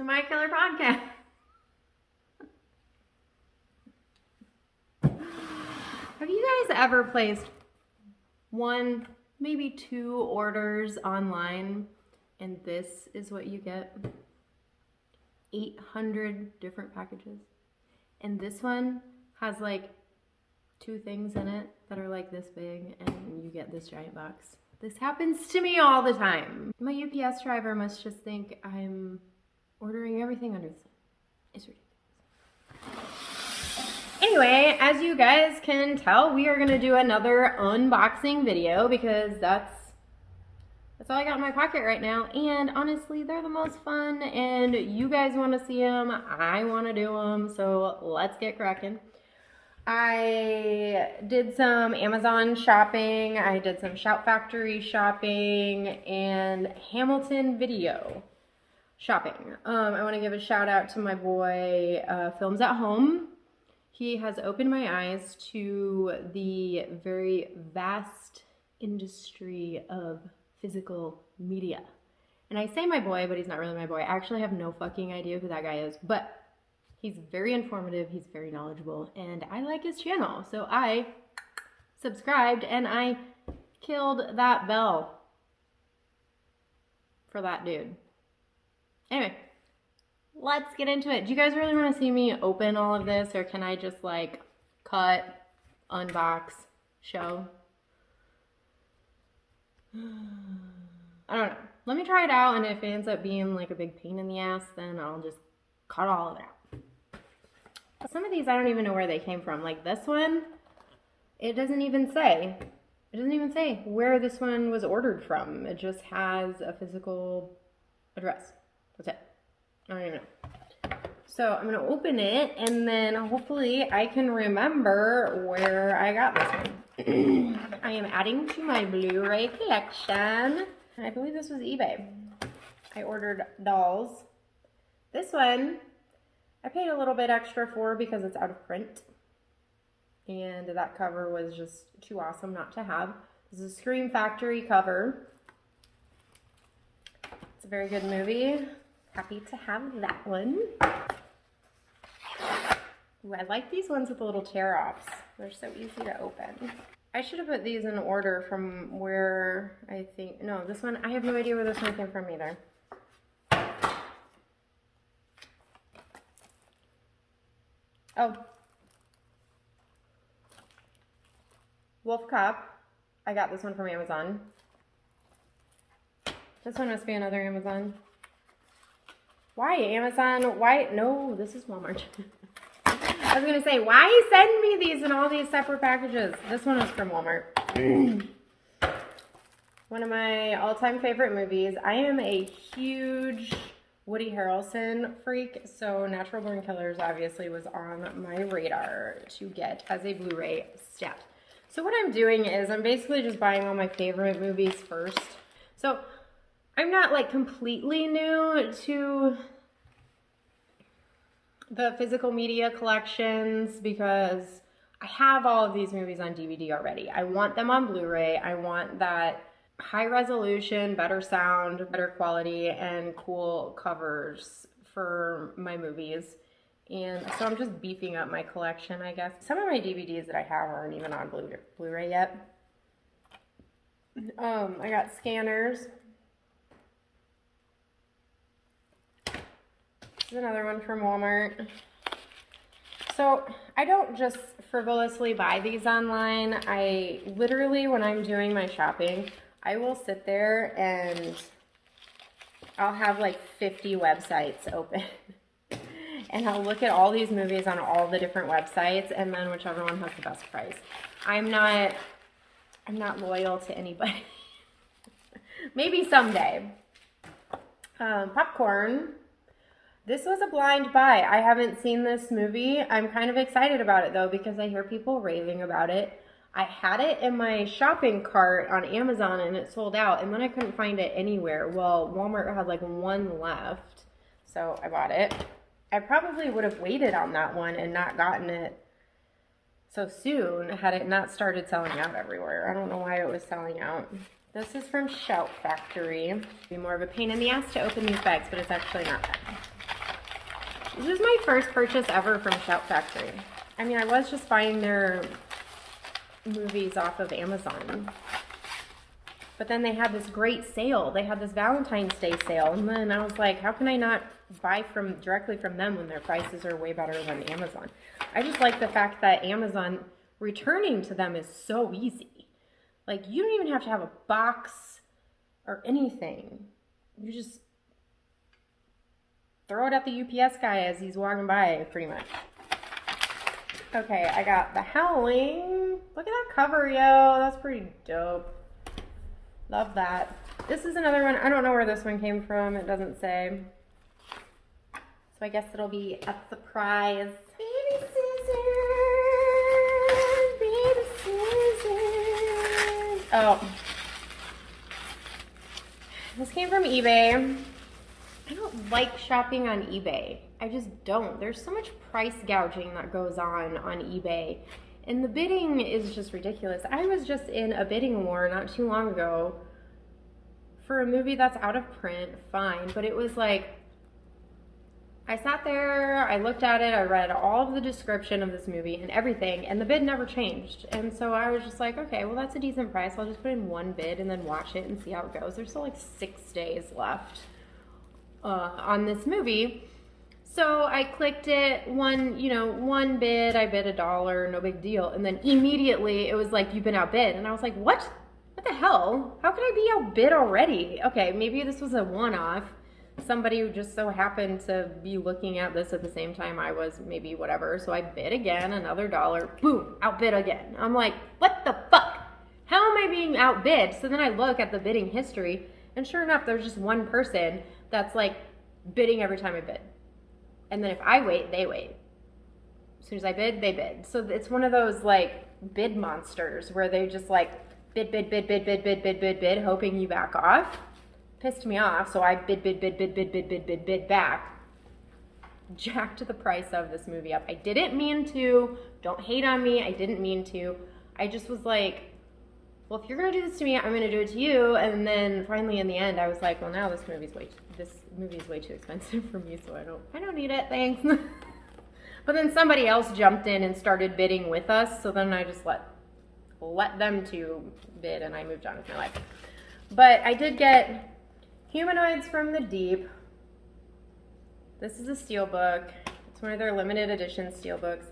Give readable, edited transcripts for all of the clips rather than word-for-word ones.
my killer podcast. Have you guys ever placed one, maybe 2 orders online, and this is what you get? 800 different packages. And this one has like 2 things in it that are like this big, and you get this giant box. This happens to me all the time. My UPS driver must just think I'm ordering everything under the sun. It's ridiculous. Anyway, as you guys can tell, we are gonna do another unboxing video because that's all I got in my pocket right now. And honestly, they're the most fun, and you guys wanna see them, I wanna do them, so let's get cracking. I did some Amazon shopping, I did some Shout Factory shopping, and Hamilton Video shopping. I want to give a shout out to my boy, Films at Home. He has opened my eyes to the very vast industry of physical media. And I say my boy, but he's not really my boy. I actually have no fucking idea who that guy is, but he's very informative, he's very knowledgeable, and I like his channel. So I subscribed and I killed that bell for that dude. Anyway, let's get into it. Do you guys really want to see me open all of this, or can I just like cut, unbox, show? I don't know. Let me try it out, and if it ends up being like a big pain in the ass, then I'll just cut all of it out. Some of these I don't even know where they came from. Like this one, it doesn't even say. It doesn't even say where this one was ordered from. It just has a physical address. That's it. I don't even know. So I'm gonna open it, and then hopefully I can remember where I got this one. I am adding to my Blu-ray collection. I believe this was eBay. I ordered dolls. This one I paid a little bit extra for because it's out of print. And that cover was just too awesome not to have. This is a Scream Factory cover. It's a very good movie. Happy to have that one. Ooh, I like these ones with the little tear offs. They're so easy to open. I should have put these in order from where I think, no, this one, I have no idea where this one came from either. Oh, Wolf Cop. I got this one from Amazon. This one must be another Amazon. Why Amazon? Why? No, this is Walmart. I was gonna say, why send me these in all these separate packages? This one is from Walmart. One of my all-time favorite movies. I am a huge Woody Harrelson freak, so Natural Born Killers obviously was on my radar to get as a Blu-ray set. So what I'm doing is I'm basically just buying all my favorite movies first. So I'm not like completely new to the physical media collections because I have all of these movies on DVD already. I want them on Blu-ray. I want that high resolution, better sound, better quality, and cool covers for my movies. And so I'm just beefing up my collection, I guess. Some of my DVDs that I have aren't even on Blu-ray yet. I got scanners. This is another one from Walmart. So I don't just frivolously buy these online. I literally, when I'm doing my shopping, I will sit there and I'll have like 50 websites open. And I'll look at all these movies on all the different websites, and then whichever one has the best price. I'm not loyal to anybody. Maybe someday. Popcorn. This was a blind buy. I haven't seen this movie. I'm kind of excited about it though because I hear people raving about it. I had it in my shopping cart on Amazon and it sold out, and then I couldn't find it anywhere. Well, Walmart had like one left, so I bought it. I probably would have waited on that one and not gotten it so soon had it not started selling out everywhere. I don't know why it was selling out. This is from Shout Factory. It'd be more of a pain in the ass to open these bags, but it's actually not bad. This is my first purchase ever from Shout Factory. I mean, I was just buying their movies off of Amazon. But then they had this great sale. They had this Valentine's Day sale. And then I was like, how can I not buy directly from them when their prices are way better than Amazon? I just like the fact that Amazon returning to them is so easy. Like, you don't even have to have a box or anything. You just throw it at the UPS guy as he's walking by, pretty much. Okay, I got The Howling. Look at that cover, yo. That's pretty dope. Love that. This is another one. I don't know where this one came from. It doesn't say. So I guess it'll be a surprise. Baby scissors. Baby scissors. Oh. This came from eBay. I don't like shopping on eBay. I just don't. There's so much price gouging that goes on eBay. And the bidding is just ridiculous. I was just in a bidding war not too long ago for a movie that's out of print, fine. But it was like, I sat there, I looked at it, I read all of the description of this movie and everything, and the bid never changed. And so I was just like, okay, well that's a decent price. I'll just put in one bid and then watch it and see how it goes. There's still like 6 days left on this movie. So I clicked it, one bid, I bid $1, no big deal. And then immediately it was like, you've been outbid. And I was like, what? What the hell? How could I be outbid already? Okay, maybe this was a one-off. Somebody who just so happened to be looking at this at the same time I was, maybe whatever. So I bid again, another $1, boom, outbid again. I'm like, what the fuck? How am I being outbid? So then I look at the bidding history, and sure enough, there's just one person that's like bidding every time I bid. And then if I wait, they wait. As soon as I bid, they bid. So it's one of those like bid monsters where they just like bid, hoping you back off. Pissed me off, so I bid back. Jacked the price of this movie up. I didn't mean to. Don't hate on me. I didn't mean to. I just was like, well, if you're gonna do this to me, I'm gonna do it to you. And then finally, in the end, I was like, well, now this movie is way too expensive for me, so I don't need it. Thanks. But then somebody else jumped in and started bidding with us, so then I just let them two bid, and I moved on with my life. But I did get Humanoids from the Deep. This is a steelbook. It's one of their limited edition steelbooks.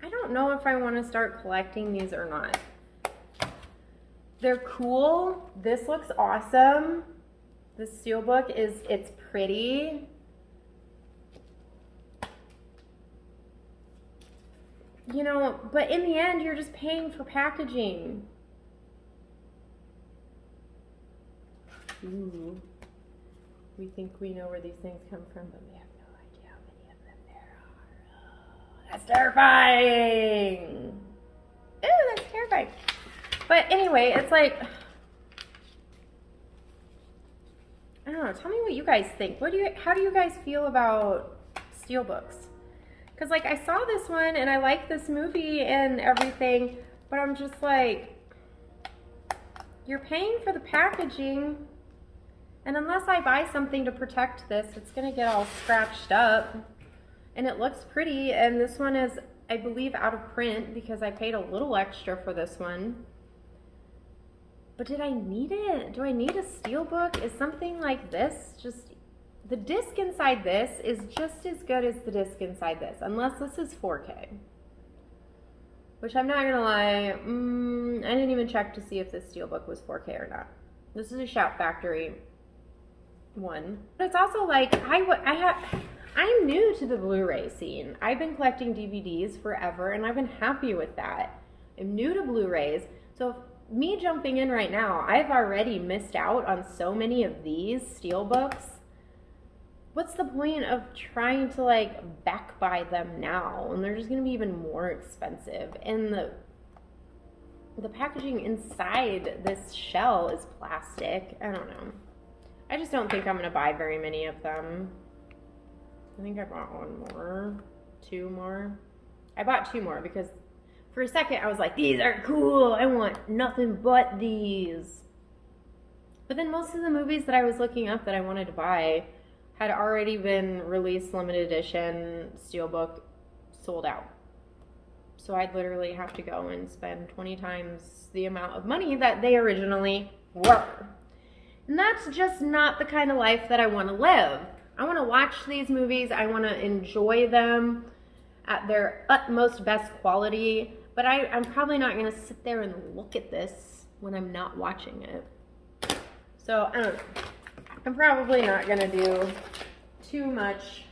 I don't know if I want to start collecting these or not. They're cool. This looks awesome. This steelbook it's pretty. You know, but in the end, you're just paying for packaging. Ooh. We think we know where these things come from, but we have no idea how many of them there are. Oh, that's terrifying. Ooh, that's terrifying. But anyway, it's like, I don't know. Tell me what you guys think. How do you guys feel about steelbooks? Because like I saw this one and I like this movie and everything, but I'm just like, you're paying for the packaging. And unless I buy something to protect this, it's going to get all scratched up. And it looks pretty. And this one is, I believe, out of print because I paid a little extra for this one. But did I need it? Do I need a steelbook? Is something like this just... The disc inside this is just as good as the disc inside this. Unless this is 4K. Which I'm not going to lie. I didn't even check to see if this steelbook was 4K or not. This is a Shout Factory one. But it's also like I'm new to the Blu-ray scene. I've been collecting DVDs forever and I've been happy with that. I'm new to Blu-rays, so me jumping in right now, I've already missed out on so many of these steelbooks. What's the point of trying to like back buy them now? And they're just gonna be even more expensive. And the packaging inside this shell is plastic. I don't know. I just don't think I'm going to buy very many of them. I think I bought one more. 2 more. I bought 2 more because for a second I was like, these are cool. I want nothing but these. But then most of the movies that I was looking up that I wanted to buy had already been released limited edition steelbook, sold out. So I'd literally have to go and spend 20 times the amount of money that they originally were. And that's just not the kind of life that I want to live. I want to watch these movies. I want to enjoy them at their utmost best quality. But I'm probably not going to sit there and look at this when I'm not watching it. So, I don't know. I'm probably not going to do too much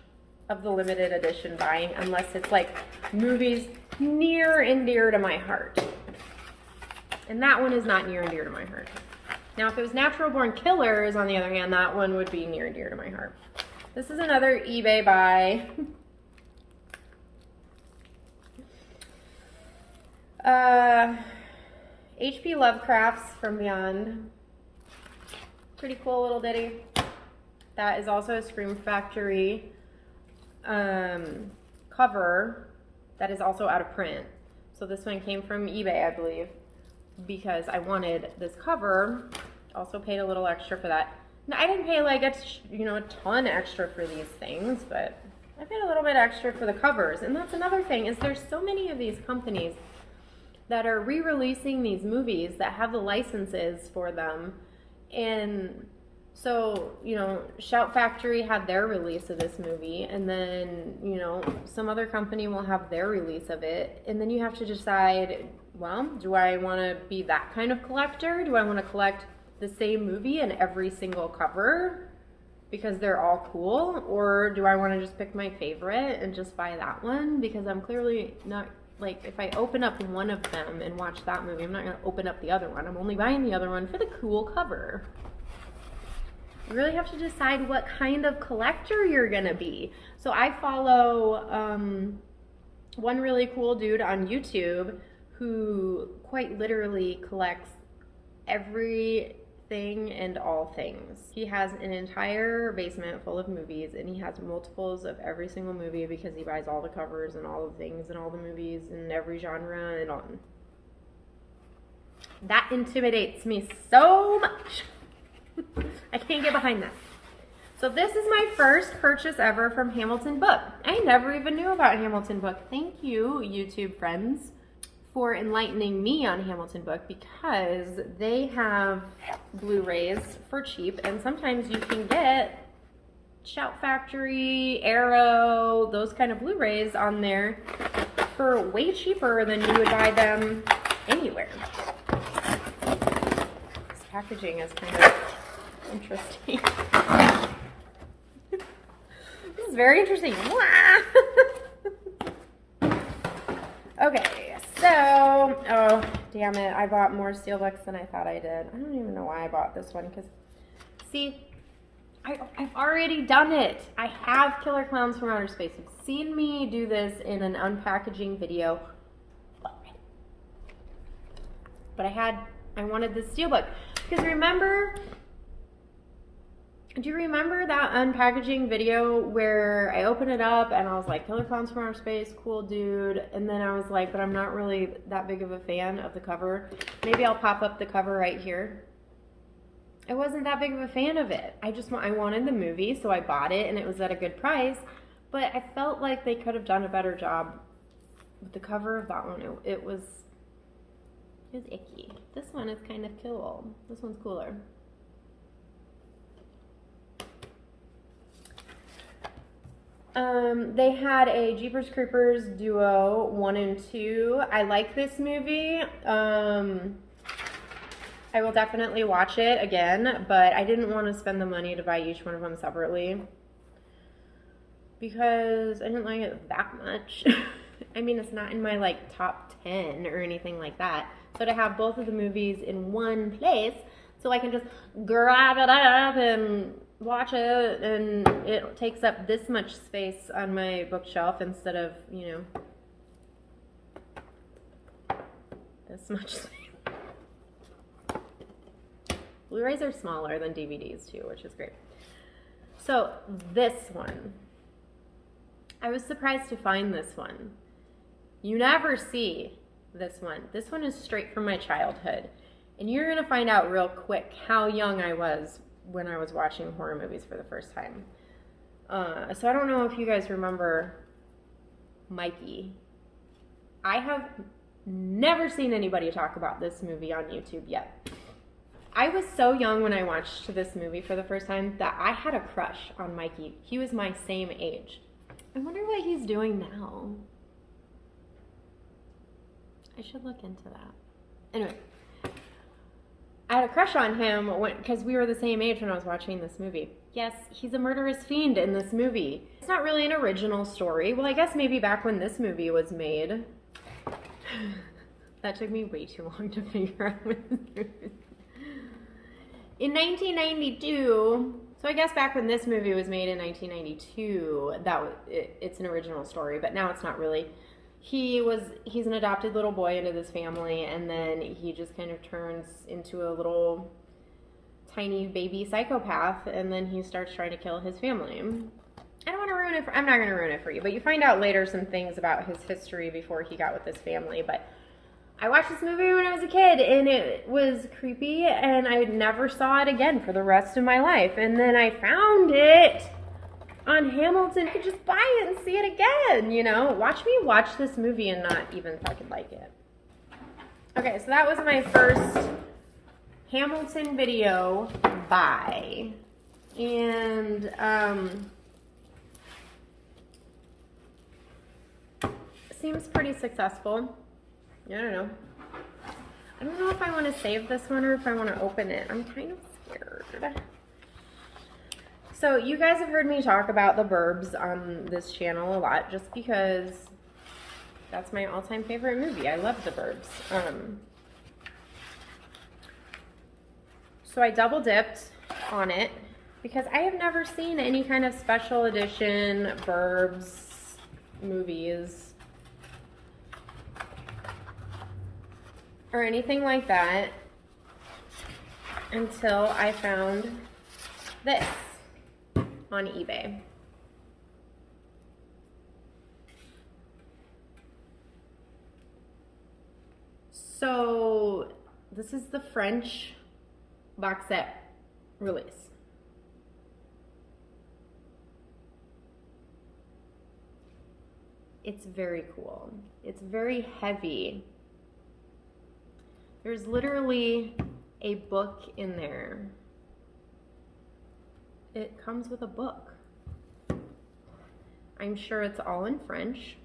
of the limited edition buying unless it's like movies near and dear to my heart. And that one is not near and dear to my heart. Now, if it was Natural Born Killers, on the other hand, that one would be near and dear to my heart. This is another eBay buy. H.P. Lovecraft's From Beyond. Pretty cool little ditty. That is also a Scream Factory cover that is also out of print. So this one came from eBay, I believe, because I wanted this cover. Also paid a little extra for that. Now, I didn't pay like a ton extra for these things, but I paid a little bit extra for the covers. And that's another thing, is there's so many of these companies that are re-releasing these movies that have the licenses for them. And so, Shout Factory had their release of this movie, and then, some other company will have their release of it. And then you have to decide, well, do I want to be that kind of collector? Do I want to collect the same movie in every single cover because they're all cool? Or do I want to just pick my favorite and just buy that one? Because I'm clearly not, like, if I open up one of them and watch that movie, I'm not going to open up the other one. I'm only buying the other one for the cool cover. You really have to decide what kind of collector you're going to be. So I follow one really cool dude on YouTube who quite literally collects everything and all things. He has an entire basement full of movies, and he has multiples of every single movie because he buys all the covers and all the things and all the movies in every genre and on. That intimidates me so much. I can't get behind that. So this is my first purchase ever from HamiltonBook. I never even knew about HamiltonBook. Thank you, YouTube friends, for enlightening me on HamiltonBook, because they have Blu-rays for cheap, and sometimes you can get Shout Factory, Arrow, those kind of Blu-rays on there for way cheaper than you would buy them anywhere. This packaging is kind of interesting. This is very interesting. Okay, so, oh, damn it. I bought more steelbooks than I thought I did. I don't even know why I bought this one, because, see, I've already done it. I have Killer Clowns from Outer Space. You've seen me do this in an unpackaging video. But I wanted this steelbook. Because do you remember that unpackaging video where I opened it up and I was like, Killer Clowns from Outer Space, cool dude. And then I was like, but I'm not really that big of a fan of the cover. Maybe I'll pop up the cover right here. I wasn't that big of a fan of it. I wanted the movie, so I bought it, and it was at a good price. But I felt like they could have done a better job with the cover of that one. It was icky. This one is kind of cool. This one's cooler. They had a Jeepers Creepers Duo 1 and 2. I like this movie. I will definitely watch it again, but I didn't want to spend the money to buy each one of them separately because I didn't like it that much. I mean, it's not in my like top 10 or anything like that. So to have both of the movies in one place, so I can just grab it up and watch it, and it takes up this much space on my bookshelf instead of, this much space. Blu-rays are smaller than DVDs too, which is great. So this one, I was surprised to find this one. You never see this one. This one is straight from my childhood. And you're going to find out real quick how young I was when I was watching horror movies for the first time. So I don't know if you guys remember Mikey. I have never seen anybody talk about this movie on YouTube yet. I was so young when I watched this movie for the first time that I had a crush on Mikey. He was my same age. I wonder what he's doing now. I should look into that. Anyway, I had a crush on him because we were the same age when I was watching this movie. Yes, he's a murderous fiend in this movie. It's not really an original story. Well, I guess maybe back when this movie was made. That took me way too long to figure out what this movie was. In 1992, so I guess back when this movie was made in 1992, it's an original story, but now it's not really. He's an adopted little boy into this family, and then he just kind of turns into a little tiny baby psychopath, and then he starts trying to kill his family. I don't want to ruin it. I'm not going to ruin it for you, but you find out later some things about his history before he got with this family. But I watched this movie when I was a kid, and it was creepy, and I never saw it again for the rest of my life. And then I found it on Hamilton. I could just buy it and see it again, you know? Watch me watch this movie and not even fucking like it. Okay, so that was my first Hamilton video buy. And, seems pretty successful. I don't know. I don't know if I want to save this one or if I want to open it. I'm kind of scared. So you guys have heard me talk about The Burbs on this channel a lot just because that's my all-time favorite movie. I love The Burbs. So I double dipped on it because I have never seen any kind of special edition Burbs movies or anything like that until I found this on eBay. So this is the French box set release. It's very cool. It's very heavy. There's literally a book in there. It comes with a book. I'm sure it's all in French,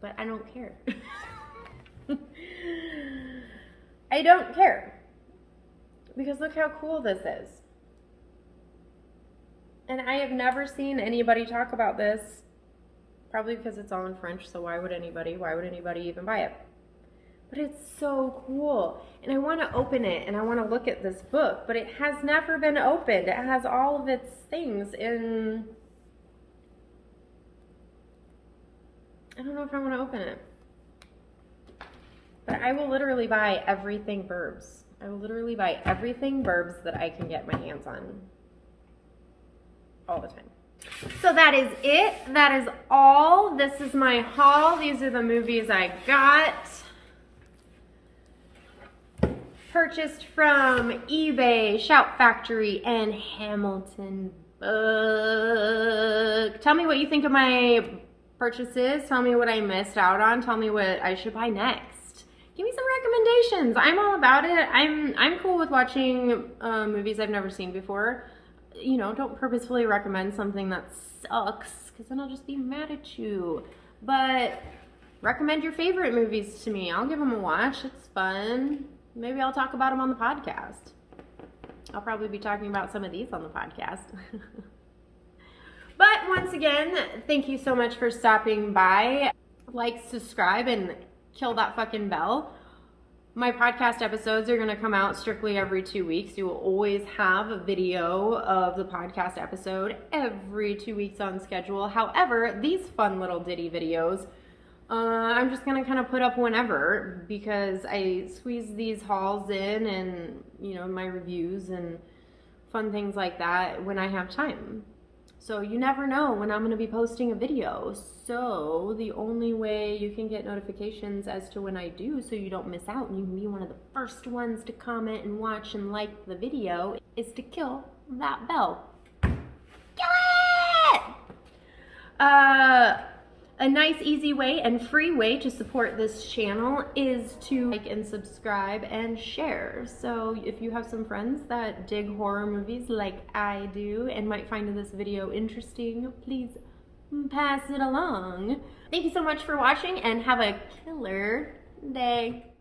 but I don't care. I don't care. Because look how cool this is. And I have never seen anybody talk about this, probably because it's all in French, so why would anybody even buy it? But it's so cool. And I want to open it and I want to look at this book, but it has never been opened. It has all of its things in... I don't know if I want to open it. But I will literally buy everything Burbs. I will literally buy everything Burbs that I can get my hands on. All the time. So that is it. That is all. This is my haul. These are the movies I got. Purchased from eBay, Shout Factory, and Hamilton Book. Tell me what you think of my purchases. Tell me what I missed out on. Tell me what I should buy next. Give me some recommendations. I'm all about it. I'm cool with watching movies I've never seen before. You know, don't purposefully recommend something that sucks, because then I'll just be mad at you. But recommend your favorite movies to me. I'll give them a watch. It's fun. Maybe I'll talk about them on the podcast. I'll probably be talking about some of these on the podcast. But once again, thank you so much for stopping by. Like, subscribe, and kill that fucking bell. My podcast episodes are going to come out strictly every 2 weeks. You will always have a video of the podcast episode every 2 weeks on schedule. However, these fun little ditty videos, I'm just going to kind of put up whenever, because I squeeze these hauls in and, you know, my reviews and fun things like that when I have time. So you never know when I'm going to be posting a video. So the only way you can get notifications as to when I do, so you don't miss out and you can be one of the first ones to comment and watch and like the video, is to kill that bell. A nice, easy way and free way to support this channel is to like and subscribe and share. So if you have some friends that dig horror movies like I do and might find this video interesting, please pass it along. Thank you so much for watching and have a killer day.